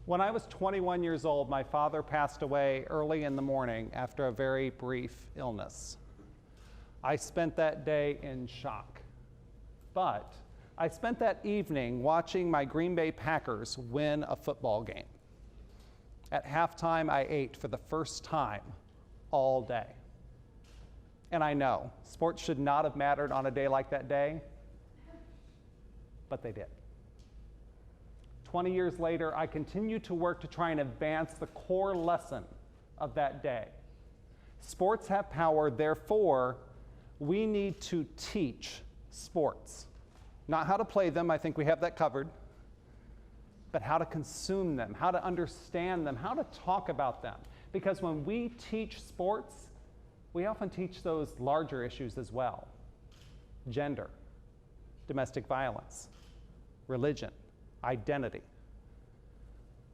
When I was 21 years old, my father passed away early in the morning after a very brief illness. I spent that day in shock. But I spent that evening watching my Green Bay Packers win a football game. At halftime, I ate for the first time all day. And I know, sports should not have mattered on a day like that day, but they did. 20 years later, I continue to work to try and advance the core lesson of that day. Sports have power, therefore, we need to teach sports. Not how to play them, I think we have that covered, but how to consume them, how to understand them, how to talk about them. Because when we teach sports, we often teach those larger issues as well. Gender, domestic violence, religion, identity.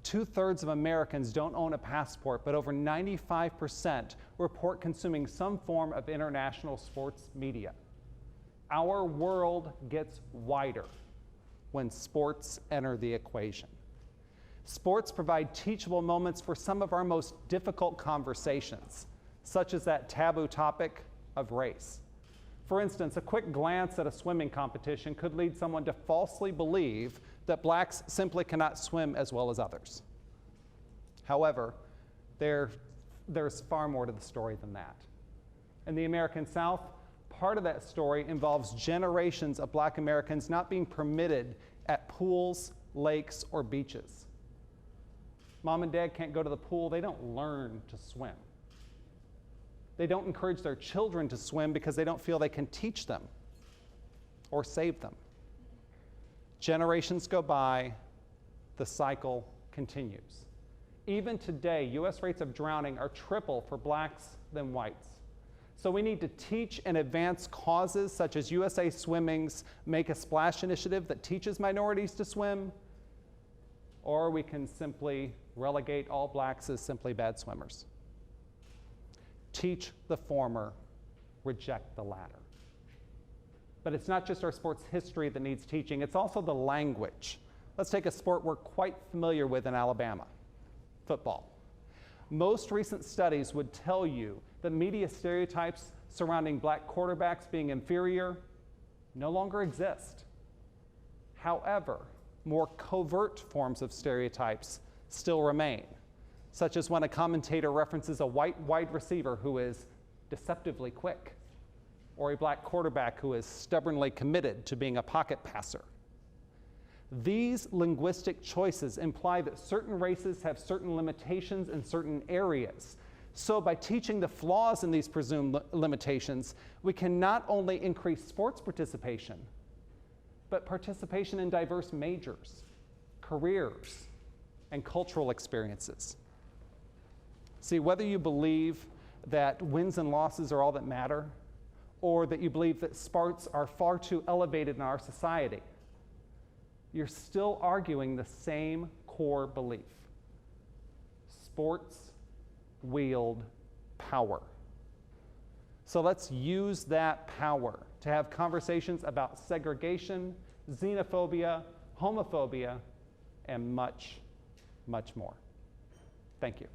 2/3 of Americans don't own a passport, but over 95% report consuming some form of international sports media. Our world gets wider when sports enter the equation. Sports provide teachable moments for some of our most difficult conversations, such as that taboo topic of race. For instance, a quick glance at a swimming competition could lead someone to falsely believe that blacks simply cannot swim as well as others. However, there's far more to the story than that. In the American South, part of that story involves generations of Black Americans not being permitted at pools, lakes, or beaches. Mom and Dad can't go to the pool, they don't learn to swim. They don't encourage their children to swim because they don't feel they can teach them or save them. Generations go by, the cycle continues. Even today, U.S. rates of drowning are triple for blacks than whites. So we need to teach and advance causes such as USA Swimming's Make a Splash initiative that teaches minorities to swim, or we can simply relegate all blacks as simply bad swimmers. Teach the former, reject the latter. But it's not just our sports history that needs teaching, it's also the language. Let's take a sport we're quite familiar with in Alabama, football. Most recent studies would tell you that media stereotypes surrounding black quarterbacks being inferior no longer exist. However, more covert forms of stereotypes still remain, such as when a commentator references a white wide receiver who is deceptively quick, or a black quarterback who is stubbornly committed to being a pocket passer. These linguistic choices imply that certain races have certain limitations in certain areas. So by teaching the flaws in these presumed limitations, we can not only increase sports participation, but participation in diverse majors, careers, and cultural experiences. See, whether you believe that wins and losses are all that matter, or that you believe that sports are far too elevated in our society, you're still arguing the same core belief. Sports wield power. So let's use that power to have conversations about segregation, xenophobia, homophobia, and much, much more. Thank you.